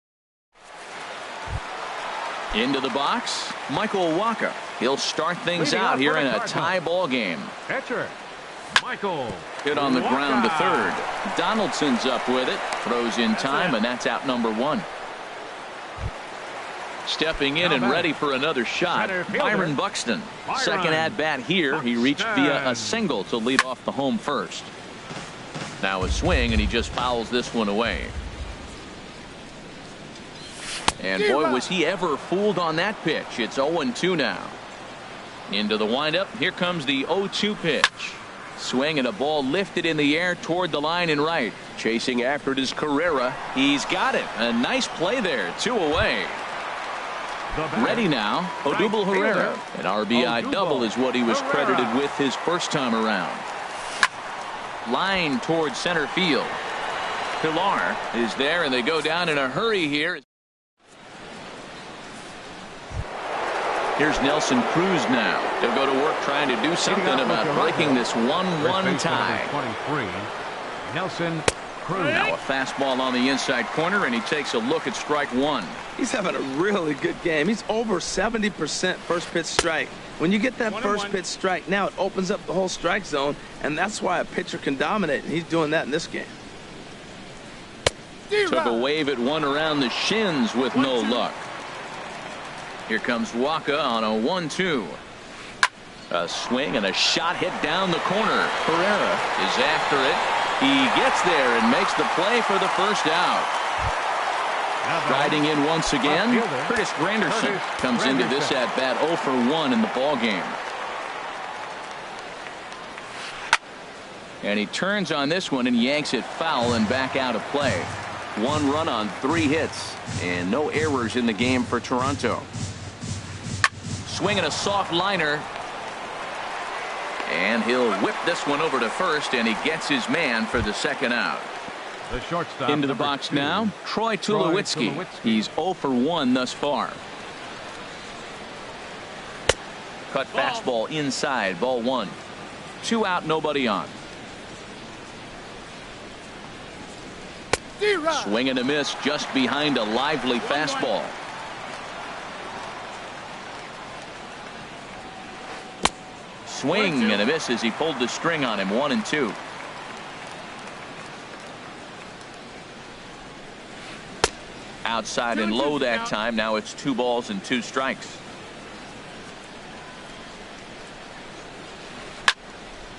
Into the box, Michael Wacha. He'll start things out here in a tie ball game. Catcher, Michael. Hit on the ground to third. Donaldson's up with it, throws in time, and that's out number 1. Stepping in and ready for another shot, Byron Buxton. Second at bat here. He reached via a single to lead off the home first. Now a swing, and he just fouls this one away. And boy, was he ever fooled on that pitch. It's 0-2 now. Into the windup. Here comes the 0-2 pitch. Swing and a ball lifted in the air toward the line and right. Chasing after it is Carrera. He's got it. A nice play there. 2 away. Ready now, Odubel Herrera. An RBI double is what he was credited with his first time around. Line towards center field. Pilar is there, and they go down in a hurry here. Here's Nelson Cruz now. He'll go to work trying to do something about breaking this 1-1 tie. 23, Nelson Cruz. Now a fastball on the inside corner, and he takes a look at strike 1. He's having a really good game. He's over 70% first pitch strike. When you get that first pitch strike, now it opens up the whole strike zone, and that's why a pitcher can dominate, and he's doing that in this game. Took a wave at one around the shins with no luck. Here comes Wacha on a 1-2. A swing and a shot hit down the corner. Herrera is after it. He gets there and makes the play for the first out. Riding in once again, Curtis Granderson comes into this at bat 0 for 1 in the ball game. And he turns on this one and yanks it foul and back out of play. 1 run on 3 hits and no errors in the game for Toronto. Swinging a soft liner. And he'll whip this one over to first, and he gets his man for the second out. The shortstop. Into the box now, Troy Tulowitzki. He's 0 for 1 thus far. Cut fastball inside, ball 1. 2 out, nobody on. Swing and a miss just behind a lively fastball. Swing and a miss as he pulled the string on him. 1-2. Outside and low that time. Now it's 2 balls and 2 strikes.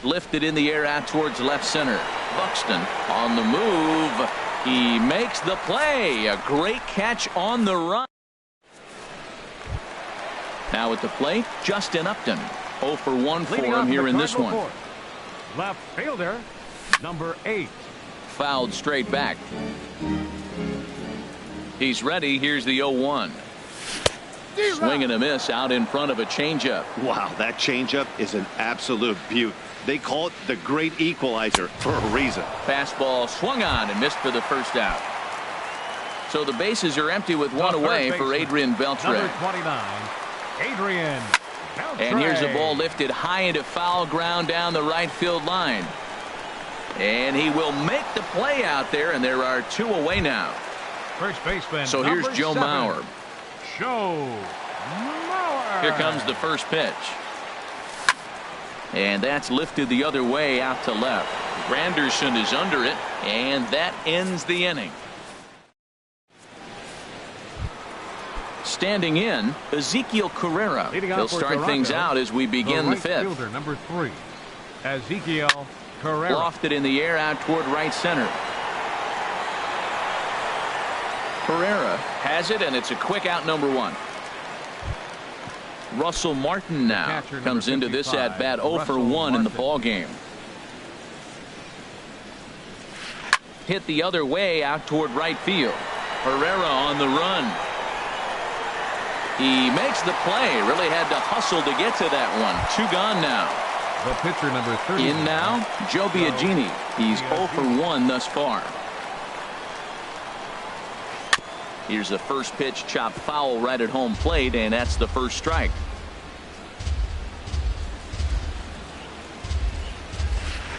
Lifted in the air out towards left center. Buxton on the move. He makes the play. A great catch on the run. Now at the plate, Justin Upton. 0 for 1 for him here in this one. Left fielder, number 8. Fouled straight back. He's ready. Here's the 0-1. Swing and a miss out in front of a changeup. Wow, that changeup is an absolute beaut. They call it the great equalizer for a reason. Fastball swung on and missed for the first out. So the bases are empty with 1 away for Adrian Beltre. Number 29, Adrian Beltre. And here's a ball lifted high into foul ground down the right field line. And he will make the play out there, and there are 2 away now. First baseman. So here's Joe Mauer. Joe Mauer. Here comes the first pitch. And that's lifted the other way out to left. Granderson is under it, and that ends the inning. Standing in, Ezekiel Carrera. He'll start things out as we begin the 5th. Fielder, number 3, Ezekiel Carrera. Lofted in the air out toward right center. Carrera has it, and it's a quick out, number 1. Russell Martin now comes into this at bat 0 for 1 in the ball game. Hit the other way out toward right field. Herrera on the run. He makes the play. Really had to hustle to get to that one. 2 gone now. The pitcher, number 30. In now, Joe Biagini. He's 0 for 1 thus far. Here's the first pitch, chopped foul right at home plate, and that's the first strike.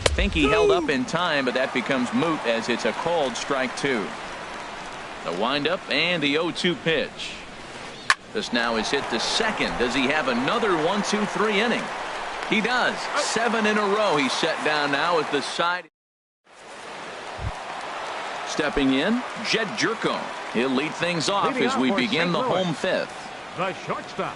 I think he held up in time, but that becomes moot as it's a called strike 2. The windup and the 0-2 pitch. This now is hit to second. Does he have another 1-2-3 inning? He does. 7 in a row. He's set down now at the side. Stepping in, Jed Jerko. He'll lead things off as we begin the home fifth. The shortstop,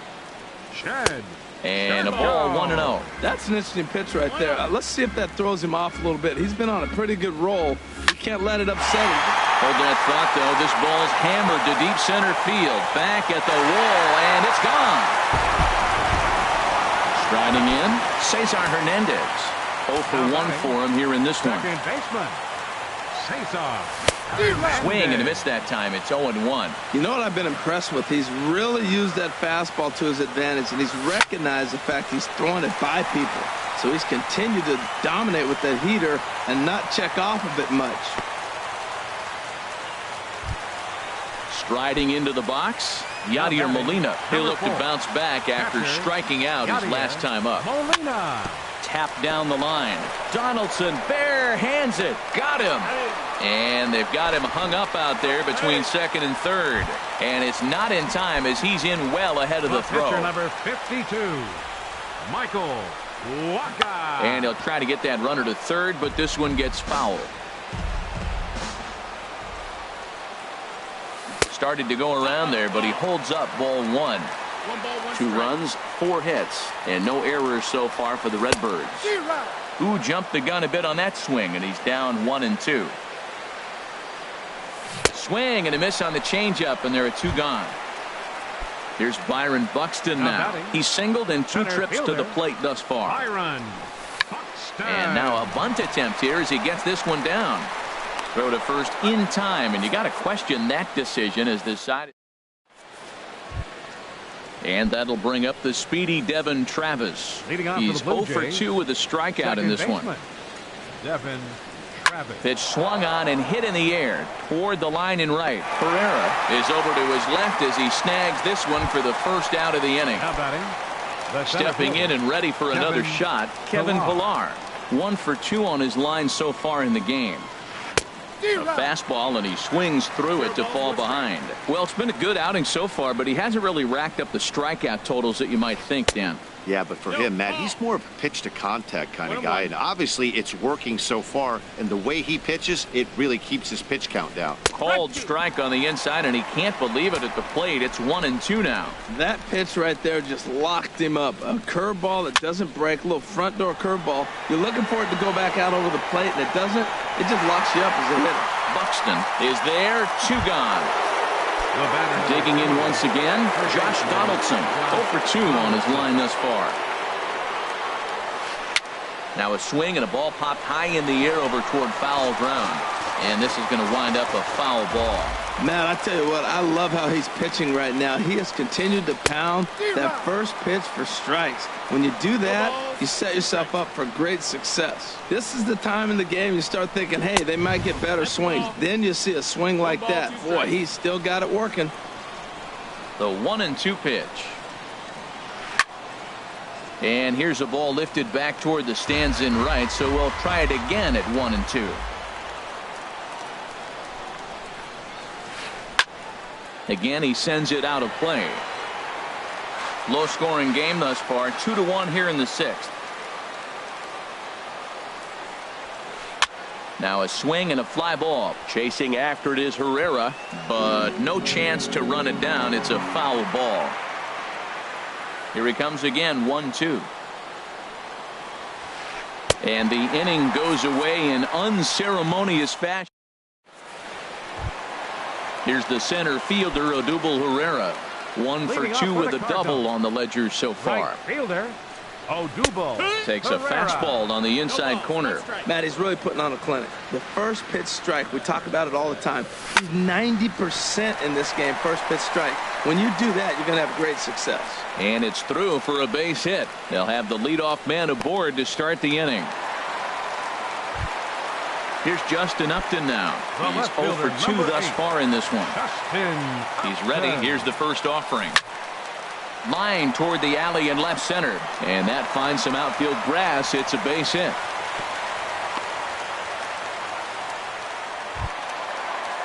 Jed. And a ball 1-0. That's an interesting pitch right there. Let's see if that throws him off a little bit. He's been on a pretty good roll. You can't let it upset him. Hold that thought, though. This ball's hammered to deep center field. Back at the wall, and it's gone. Striding in, Cesar Hernandez. 0 for 1 for him here in this one. Second baseman, Cesar. Swing and a miss that time. It's 0-1. You know what I've been impressed with? He's really used that fastball to his advantage, and he's recognized the fact he's throwing it by people. So he's continued to dominate with that heater and not check off a bit much. Striding into the box, Yadier Molina. He'll look to bounce back after striking out his last time up. Molina. Tap down the line. Donaldson bare hands it. Got him. And they've got him hung up out there between second and third. And it's not in time as he's in well ahead of the throw. Pitcher number 52, Michael Wacha. And he'll try to get that runner to third, but this one gets foul. Started to go around there, but he holds up ball 1. 2 runs, 4 hits, and no errors so far for the Redbirds. Who jumped the gun a bit on that swing, and he's down 1-2. Swing and a miss on the changeup, and there are 2 gone. Here's Byron Buxton now. He's singled in 2 trips to the plate thus far. Byron Buxton. And now a bunt attempt here as he gets this one down. Throw to first in time, and you got to question that decision as decided. And that'll bring up the speedy Devin Travis. He's 0 for 2 with a strikeout in this one. Devin Travis. Pitch swung on and hit in the air toward the line in right. Herrera is over to his left as he snags this one for the first out of the inning. How about him? Stepping in and ready for another shot, Kevin Pillar. 1 for 2 on his line so far in the game. A fastball, and he swings through it to fall behind. Well, it's been a good outing so far, but he hasn't really racked up the strikeout totals that you might think, Dan. Yeah, but for him, Matt, he's more of a pitch-to-contact kind of guy, and obviously it's working so far, and the way he pitches, it really keeps his pitch count down. Called strike on the inside, and he can't believe it at the plate. It's 1-2 now. That pitch right there just locked him up. A curveball that doesn't break, a little front door curveball. You're looking for it to go back out over the plate, and it doesn't. It just locks you up as a hitter. Buxton is there, 2 gone. Digging in once again, Josh Donaldson, 0 for 2 on his line thus far. Now a swing and a ball popped high in the air over toward foul ground. And this is going to wind up a foul ball. Man, I tell you what, I love how he's pitching right now. He has continued to pound that first pitch for strikes. When you do that, you set yourself up for great success. This is the time in the game you start thinking, hey, they might get better swings. Then you see a swing like that. Boy, he's still got it working. The 1-2 pitch. And here's a ball lifted back toward the stands in right, so we'll try it again at 1-2. Again, he sends it out of play. Low-scoring game thus far, 2-1 here in the 6th. Now a swing and a fly ball. Chasing after it is Herrera, but no chance to run it down. It's a foul ball. Here he comes again, 1-2. And the inning goes away in unceremonious fashion. Here's the center fielder, Odubel Herrera. 1 for 2 with a double on the ledger so far. Right fielder, Odubel. Takes a fastball on the inside corner. Matt, he's really putting on a clinic. The first pitch strike, we talk about it all the time. He's 90% in this game, first pitch strike. When you do that, you're going to have great success. And it's through for a base hit. They'll have the leadoff man aboard to start the inning. Here's Justin Upton now. He's 0 for 2 thus far in this one. He's ready. Here's the first offering. Line toward the alley in left center. And that finds some outfield grass. It's a base hit.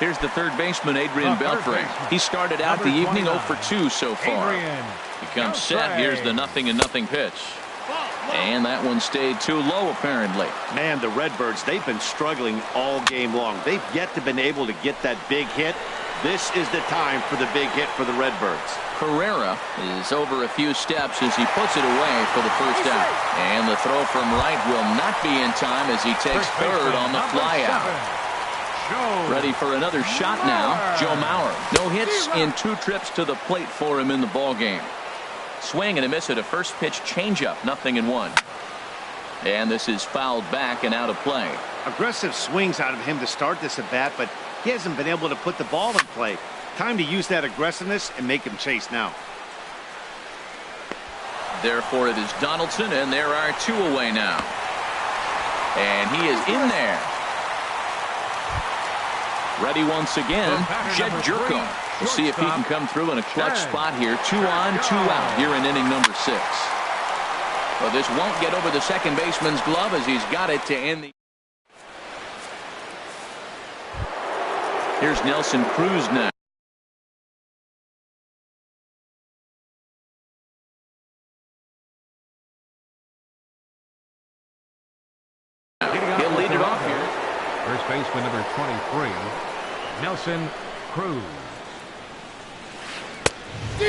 Here's the third baseman, Adrian Beltre. He started out the evening 0 for 2 so far. He comes set. Here's the 0-0 pitch. And that one stayed too low, apparently. Man, the Redbirds, they've been struggling all game long. They've yet to been able to get that big hit. This is the time for the big hit for the Redbirds. Carrera is over a few steps as he puts it away for the first out. And the throw from right will not be in time as he takes third on the fly out. Ready for another shot now, Joe Mauer. No hits in 2 trips to the plate for him in the ballgame. Swing and a miss at a first pitch changeup, 0-1. And this is fouled back and out of play. Aggressive swings out of him to start this at bat, but he hasn't been able to put the ball in play. Time to use that aggressiveness and make him chase now. Therefore, it is Donaldson, and there are 2 away now. And he is in there. Ready once again, Jed Jerko. We'll see if he can come through in a clutch spot here. 2 on, 2 out here in inning number 6. Well, this won't get over the second baseman's glove as he's got it to end the. Here's Nelson Cruz now. He'll lead it off here. First baseman number 23, Nelson Cruz.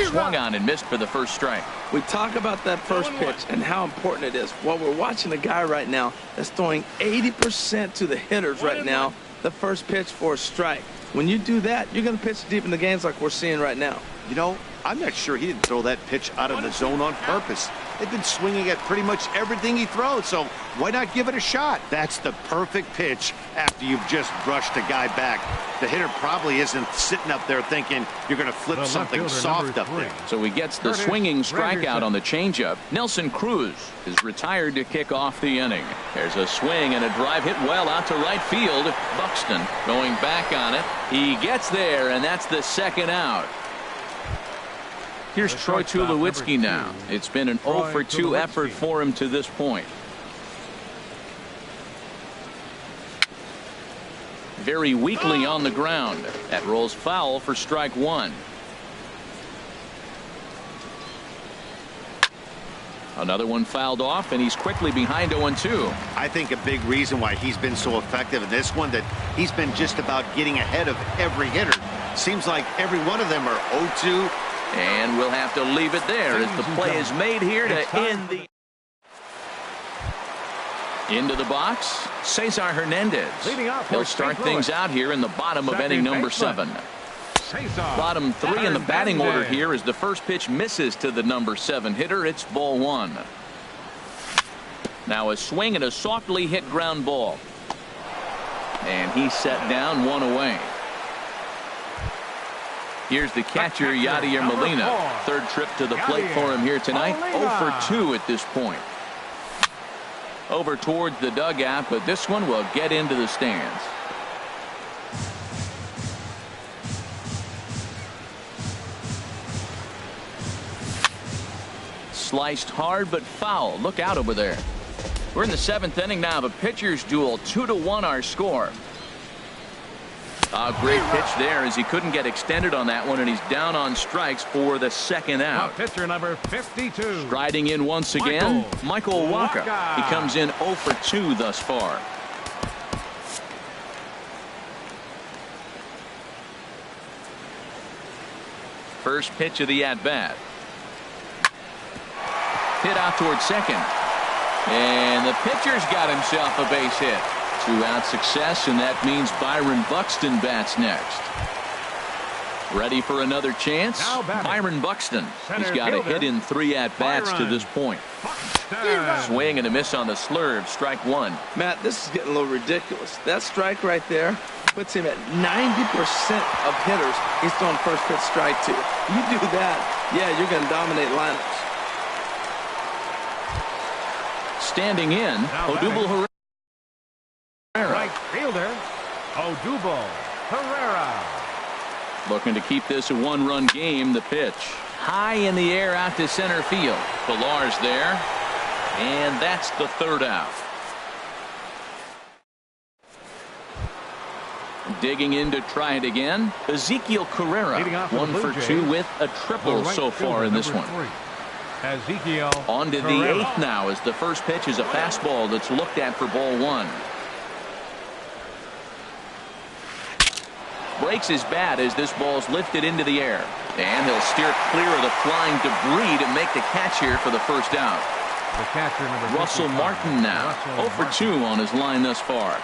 Swung on and missed for the first strike. We talk about that first pitch and how important it is. Well, we're watching a guy right now that's throwing 80% to the hitters right now, the first pitch for a strike. When you do that, you're going to pitch deep in the games like we're seeing right now. You know, I'm not sure he didn't throw that pitch out of the zone on purpose. They've been swinging at pretty much everything he throws, so why not give it a shot? That's the perfect pitch after you've just brushed a guy back. The hitter probably isn't sitting up there thinking you're going to flip something soft up there. So he gets the swinging strikeout on the changeup. Nelson Cruz is retired to kick off the inning. There's a swing and a drive hit well out to right field. Buxton going back on it. He gets there, and that's the second out. Here's Troy Tulowitzki now. It's been an 0 for 2 effort for him to this point. Very weakly on the ground. That rolls foul for strike 1. Another one fouled off, and he's quickly behind 0-2. I think a big reason why he's been so effective in this one that he's been just about getting ahead of every hitter. Seems like every one of them are 0-2. And we'll have to leave it there as the play is made here to end the. Into the box, Cesar Hernandez. He'll start things out here in the bottom of inning number 7. Bottom 3 in the batting order here as the first pitch misses to the number 7 hitter. It's ball 1. Now a swing and a softly hit ground ball. And he's set down, 1 away. Here's the catcher, Yadier Molina. Third trip to the plate for him here tonight. 0 for 2 at this point. Over towards the dugout, but this one will get into the stands. Sliced hard but foul. Look out over there. We're in the 7th inning now of a pitcher's duel. 2-1 our score. A great pitch there as he couldn't get extended on that one, and he's down on strikes for the second out. Pitcher number 52. Striding in once again, Michael Wacha. He comes in 0 for 2 thus far. First pitch of the at-bat. Hit out toward second. And the pitcher's got himself a base hit. 2-out success, and that means Byron Buxton bats next. Ready for another chance? Byron Buxton. He's got a hit in 3 at-bats to this point. Swing and a miss on the slurve. Strike one. Matt, this is getting a little ridiculous. That strike right there puts him at 90% of hitters he's throwing first pitch strike to. You do that, yeah, you're going to dominate lineups. Standing in, Odubel Herrera. Right fielder, Odubel Herrera. Looking to keep this a one-run game. The pitch high in the air out to center field. Pilar's there, and that's the third out. Digging in to try it again, Ezekiel Carrera, 1 for 2 with a triple so far in this one. Ezekiel On to the 8th now, as the first pitch is a fastball that's looked at for ball one. Breaks his bat as this ball's lifted into the air, and he'll steer clear of the flying debris to make the catch here for the first out. The catcher, number Russell Martin now, 0 for 2 on his line thus far.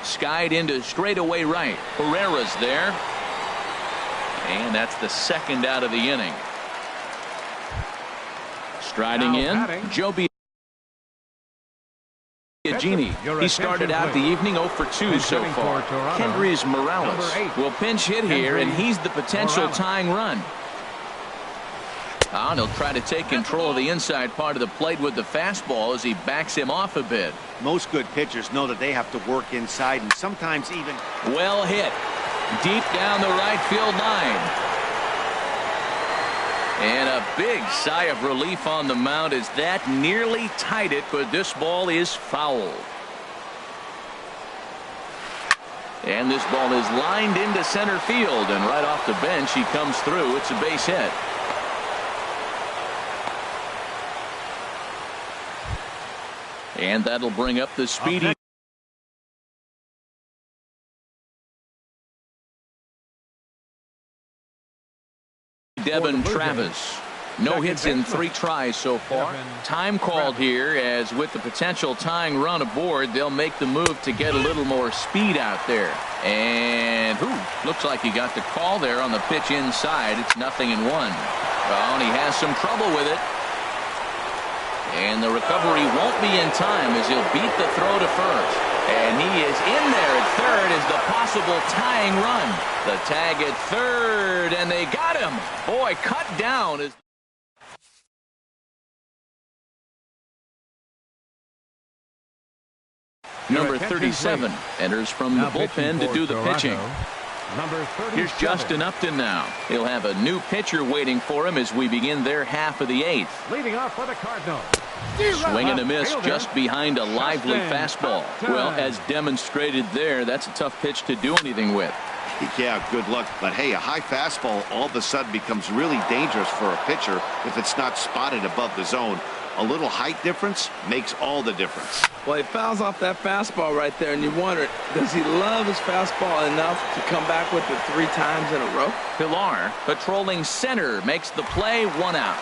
Skied into straightaway right. Herrera's there, and that's the second out of the inning. Striding in, Joe Biagini. He started out the evening 0 for 2 so far. Kendrys Morales will pinch hit here, and he's the potential tying run. And he'll try to take control of the inside part of the plate with the fastball as he backs him off a bit. Most good pitchers know that they have to work inside and sometimes even. Well hit. Deep down the right field line. And a big sigh of relief on the mound as that nearly tied it, but this ball is foul. And this ball is lined into center field, and right off the bench he comes through. It's a base hit. And that'll bring up the speedy Devin Travis. No hits in 3 tries so far. Time called here, as with the potential tying run aboard, they'll make the move to get a little more speed out there. And looks like he got the call there on the pitch inside. It's 0-1. Well, and he has some trouble with it. And the recovery won't be in time as he'll beat the throw to first. And he is in there at third as the possible tying run. The tag at third, and they got him. Boy, cut down. Number 37 enters from the bullpen to do the pitching. Here's Justin Upton now. He'll have a new pitcher waiting for him as we begin their half of the 8th. Leading off for the Cardinals. Swing and a miss just behind a lively fastball. Well, as demonstrated there, that's a tough pitch to do anything with. Yeah, good luck. But hey, a high fastball all of a sudden becomes really dangerous for a pitcher if it's not spotted above the zone. A little height difference makes all the difference. Well, he fouls off that fastball right there, and you wonder, does he love his fastball enough to come back with it 3 times in a row? Pilar, patrolling center, makes the play, 1 out.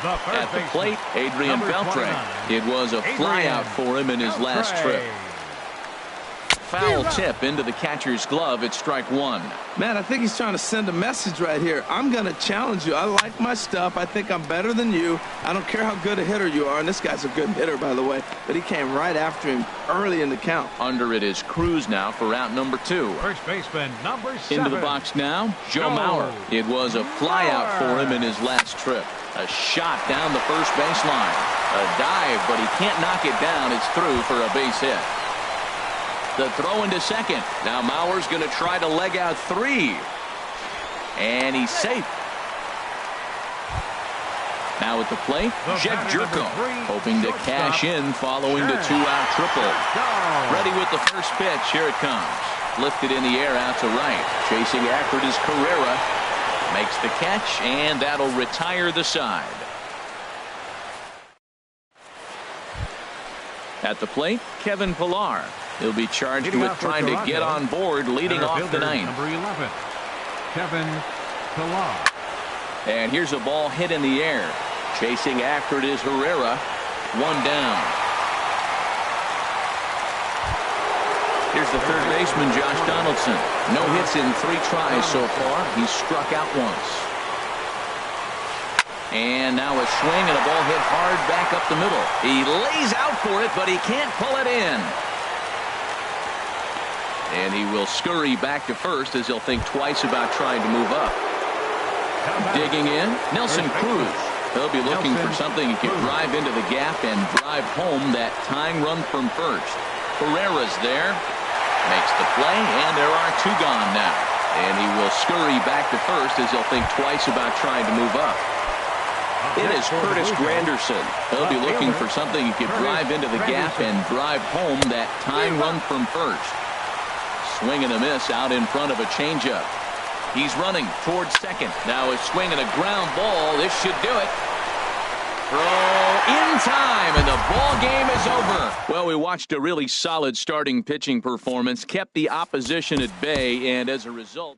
At the plate, Adrian Beltre. It was a flyout for him in his last trip. Foul tip into the catcher's glove. It's strike 1. Man, I think he's trying to send a message right here. I'm going to challenge you. I like my stuff. I think I'm better than you. I don't care how good a hitter you are. And this guy's a good hitter, by the way. But he came right after him early in the count. Under it is Cruz now for out number 2. First baseman, number 7. Into the box now, Joe Mauer. It was a flyout for him in his last trip. A shot down the first baseline. A dive, but he can't knock it down. It's through for a base hit. The throw into second. Now Mauer's going to try to leg out 3. And he's safe. Now at the plate, Jed Jerko, hoping to cash in following the 2-out triple. Ready with the first pitch. Here it comes. Lifted in the air out to right. Chasing after it is Carrera. Makes the catch, and that'll retire the side. At the plate, Kevin Pilar. He'll be charged with trying to get on board leading off the 9th. Number 11, Kevin Pilar. And here's a ball hit in the air. Chasing after it is Herrera. 1 down. Here's the third baseman, Josh Donaldson. No hits in 3 tries so far. He's struck out once. And now a swing and a ball hit hard back up the middle. He lays out for it, but he can't pull it in. And he will scurry back to first as he'll think twice about trying to move up. Digging in, Nelson Cruz. They'll be looking for something he can drive into the gap and drive home that tying run from first. Pereira's there. Makes the play, and there are 2 gone now. And he will scurry back to first as he'll think twice about trying to move up. It is Curtis Granderson. He'll be looking for something he can drive into the gap and drive home that tying run from first. Swing and a miss out in front of a changeup. He's running towards second. Now a swing and a ground ball. This should do it. Throw in time, and the ball game is over. Well, we watched a really solid starting pitching performance, kept the opposition at bay, and as a result...